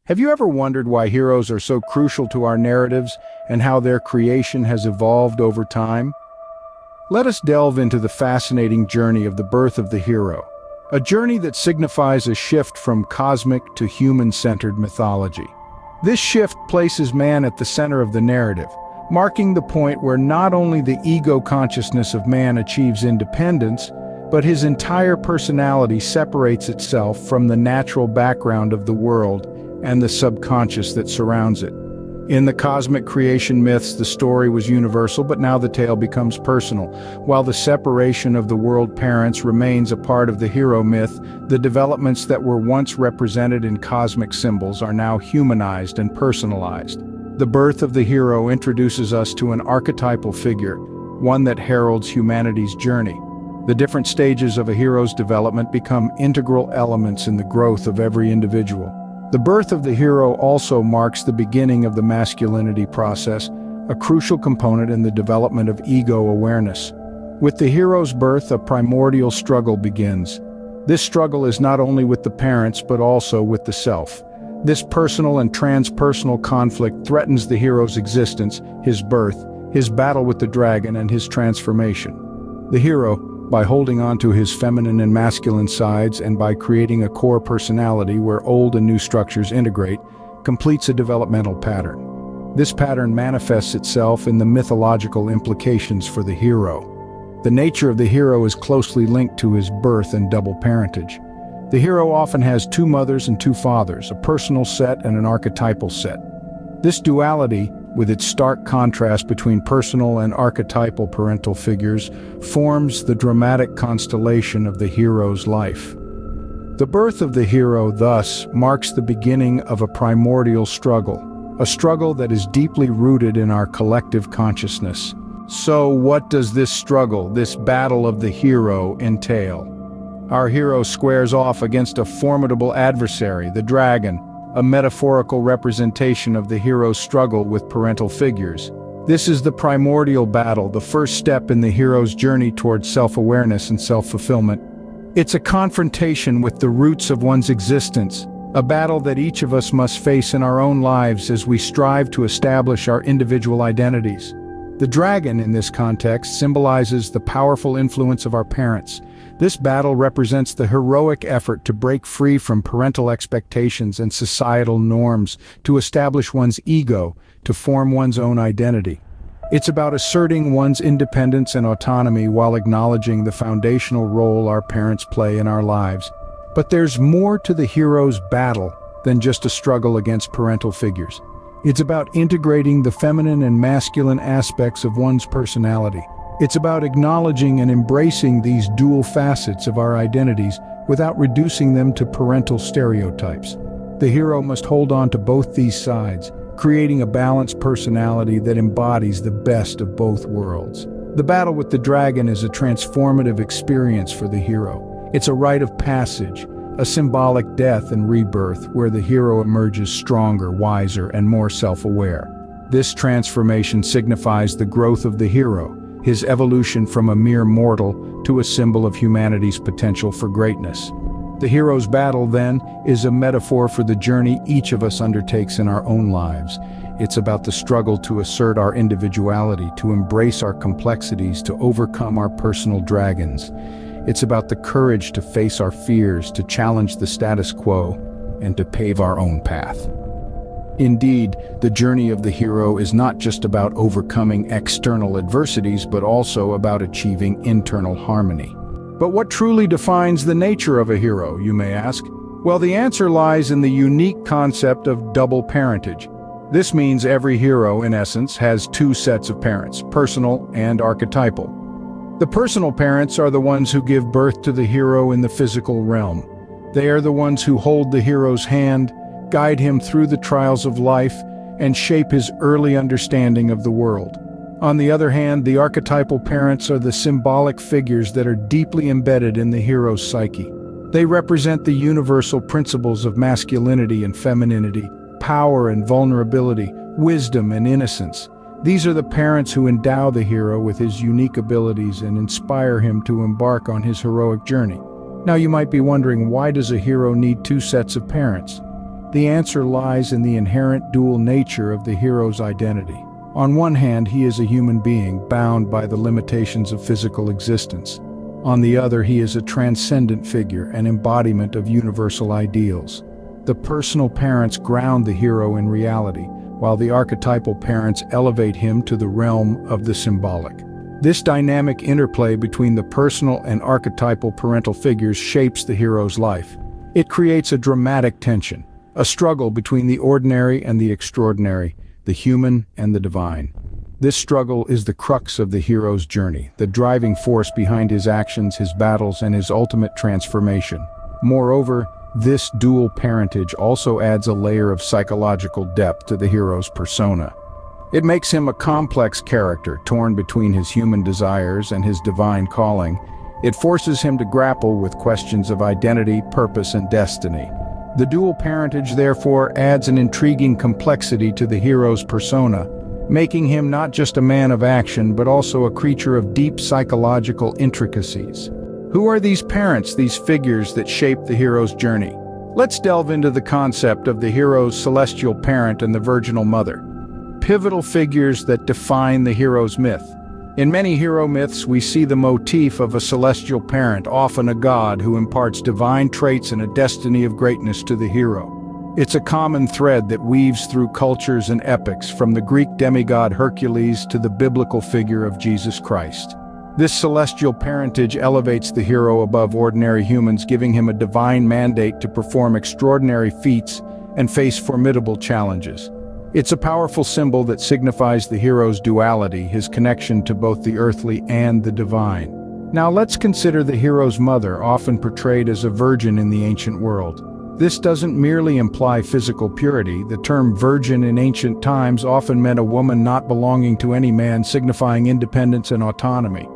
Have you ever wondered why heroes are so crucial to our narratives and how their creation has evolved over time? Let us delve into the fascinating journey of the birth of the hero, a journey that signifies a shift from cosmic to human-centered mythology. This shift places man at the center of the narrative, marking the point where not only the ego consciousness of man achieves independence, but his entire personality separates itself from the natural background of the world and the subconscious that surrounds it. In the cosmic creation myths, the story was universal, but now the tale becomes personal. While the separation of the world parents remains a part of the hero myth, the developments that were once represented in cosmic symbols are now humanized and personalized. The birth of the hero introduces us to an archetypal figure, one that heralds humanity's journey. The different stages of a hero's development become integral elements in the growth of every individual. The birth of the hero also marks the beginning of the masculinity process, a crucial component in the development of ego awareness. With the hero's birth, a primordial struggle begins. This struggle is not only with the parents, but also with the self. This personal and transpersonal conflict threatens the hero's existence, his birth, his battle with the dragon, and his transformation. The hero, by holding on to his feminine and masculine sides and by creating a core personality where old and new structures integrate, completes a developmental pattern. This pattern manifests itself in the mythological implications for the hero. The nature of the hero is closely linked to his birth and double parentage. The hero often has two mothers and two fathers, a personal set and an archetypal set. This duality, with its stark contrast between personal and archetypal parental figures, forms the dramatic constellation of the hero's life. The birth of the hero, thus, marks the beginning of a primordial struggle, a struggle that is deeply rooted in our collective consciousness. So what does this struggle, this battle of the hero, entail? Our hero squares off against a formidable adversary, the dragon, a metaphorical representation of the hero's struggle with parental figures. This is the primordial battle, the first step in the hero's journey towards self-awareness and self-fulfillment. It's a confrontation with the roots of one's existence, a battle that each of us must face in our own lives as we strive to establish our individual identities. The dragon, in this context, symbolizes the powerful influence of our parents. This battle represents the heroic effort to break free from parental expectations and societal norms, to establish one's ego, to form one's own identity. It's about asserting one's independence and autonomy while acknowledging the foundational role our parents play in our lives. But there's more to the hero's battle than just a struggle against parental figures. It's about integrating the feminine and masculine aspects of one's personality. It's about acknowledging and embracing these dual facets of our identities without reducing them to parental stereotypes. The hero must hold on to both these sides, creating a balanced personality that embodies the best of both worlds. The battle with the dragon is a transformative experience for the hero. It's a rite of passage, a symbolic death and rebirth where the hero emerges stronger, wiser, and more self-aware. This transformation signifies the growth of the hero, his evolution from a mere mortal to a symbol of humanity's potential for greatness. The hero's battle, then, is a metaphor for the journey each of us undertakes in our own lives. It's about the struggle to assert our individuality, to embrace our complexities, to overcome our personal dragons. It's about the courage to face our fears, to challenge the status quo, and to pave our own path. Indeed, the journey of the hero is not just about overcoming external adversities, but also about achieving internal harmony. But what truly defines the nature of a hero, you may ask? Well, the answer lies in the unique concept of double parentage. This means every hero, in essence, has two sets of parents, personal and archetypal. The personal parents are the ones who give birth to the hero in the physical realm. They are the ones who hold the hero's hand, guide him through the trials of life, and shape his early understanding of the world. On the other hand, the archetypal parents are the symbolic figures that are deeply embedded in the hero's psyche. They represent the universal principles of masculinity and femininity, power and vulnerability, wisdom and innocence. These are the parents who endow the hero with his unique abilities and inspire him to embark on his heroic journey. Now you might be wondering, why does a hero need two sets of parents? The answer lies in the inherent dual nature of the hero's identity. On one hand, he is a human being bound by the limitations of physical existence. On the other, he is a transcendent figure, an embodiment of universal ideals. The personal parents ground the hero in reality, while the archetypal parents elevate him to the realm of the symbolic. This dynamic interplay between the personal and archetypal parental figures shapes the hero's life. It creates a dramatic tension, a struggle between the ordinary and the extraordinary, the human and the divine. This struggle is the crux of the hero's journey, the driving force behind his actions, his battles, and his ultimate transformation. Moreover, this dual parentage also adds a layer of psychological depth to the hero's persona. It makes him a complex character, torn between his human desires and his divine calling. It forces him to grapple with questions of identity, purpose, and destiny. The dual parentage, therefore, adds an intriguing complexity to the hero's persona, making him not just a man of action, but also a creature of deep psychological intricacies. Who are these parents, these figures that shape the hero's journey? Let's delve into the concept of the hero's celestial parent and the virginal mother, pivotal figures that define the hero's myth. In many hero myths, we see the motif of a celestial parent, often a god who imparts divine traits and a destiny of greatness to the hero. It's a common thread that weaves through cultures and epics, from the Greek demigod Hercules to the biblical figure of Jesus Christ. This celestial parentage elevates the hero above ordinary humans, giving him a divine mandate to perform extraordinary feats and face formidable challenges. It's a powerful symbol that signifies the hero's duality, his connection to both the earthly and the divine. Now let's consider the hero's mother, often portrayed as a virgin in the ancient world. This doesn't merely imply physical purity. The term virgin in ancient times often meant a woman not belonging to any man, signifying independence and autonomy.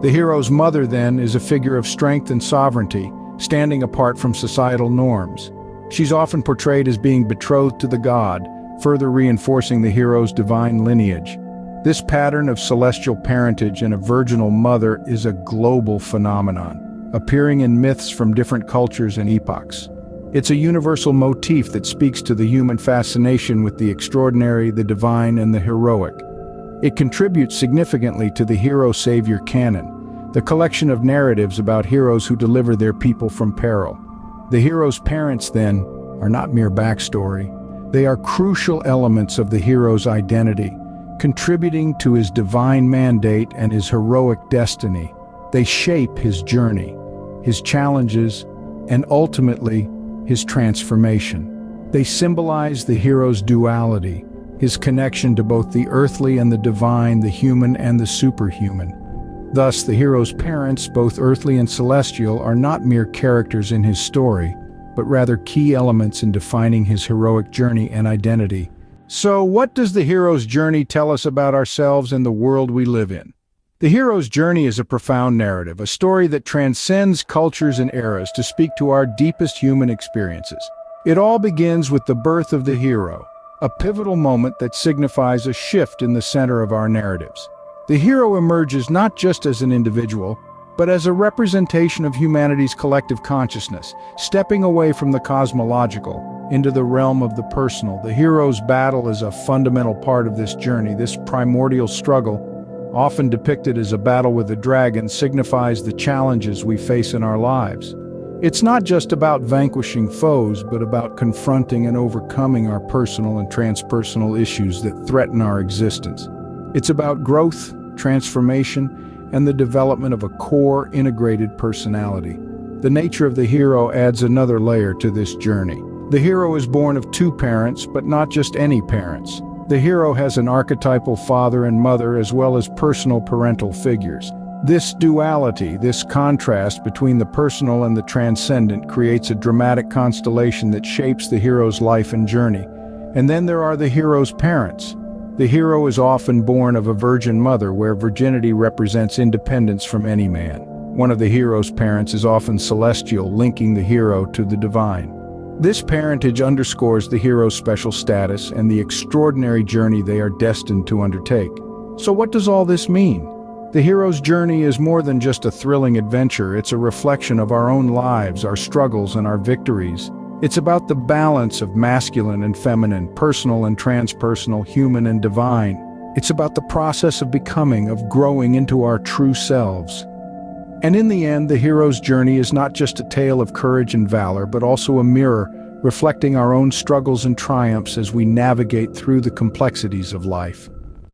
The hero's mother, then, is a figure of strength and sovereignty, standing apart from societal norms. She's often portrayed as being betrothed to the god, further reinforcing the hero's divine lineage. This pattern of celestial parentage and a virginal mother is a global phenomenon, appearing in myths from different cultures and epochs. It's a universal motif that speaks to the human fascination with the extraordinary, the divine, and the heroic. It contributes significantly to the hero-savior canon, the collection of narratives about heroes who deliver their people from peril. The hero's parents, then, are not mere backstory. They are crucial elements of the hero's identity, contributing to his divine mandate and his heroic destiny. They shape his journey, his challenges, and ultimately, his transformation. They symbolize the hero's duality, his connection to both the earthly and the divine, the human and the superhuman. Thus, the hero's parents, both earthly and celestial, are not mere characters in his story, but rather key elements in defining his heroic journey and identity. So, what does the hero's journey tell us about ourselves and the world we live in? The hero's journey is a profound narrative, a story that transcends cultures and eras to speak to our deepest human experiences. It all begins with the birth of the hero, a pivotal moment that signifies a shift in the center of our narratives. The hero emerges not just as an individual, but as a representation of humanity's collective consciousness, stepping away from the cosmological into the realm of the personal. The hero's battle is a fundamental part of this journey. This primordial struggle, often depicted as a battle with a dragon, signifies the challenges we face in our lives. It's not just about vanquishing foes, but about confronting and overcoming our personal and transpersonal issues that threaten our existence. It's about growth, transformation, and the development of a core, integrated personality. The nature of the hero adds another layer to this journey. The hero is born of two parents, but not just any parents. The hero has an archetypal father and mother, as well as personal parental figures. This duality, this contrast between the personal and the transcendent, creates a dramatic constellation that shapes the hero's life and journey. And then there are the hero's parents. The hero is often born of a virgin mother, where virginity represents independence from any man. One of the hero's parents is often celestial, linking the hero to the divine. This parentage underscores the hero's special status and the extraordinary journey they are destined to undertake. So what does all this mean? The hero's journey is more than just a thrilling adventure. It's a reflection of our own lives, our struggles, and our victories. It's about the balance of masculine and feminine, personal and transpersonal, human and divine. It's about the process of becoming, of growing into our true selves. And in the end, the hero's journey is not just a tale of courage and valor, but also a mirror reflecting our own struggles and triumphs as we navigate through the complexities of life.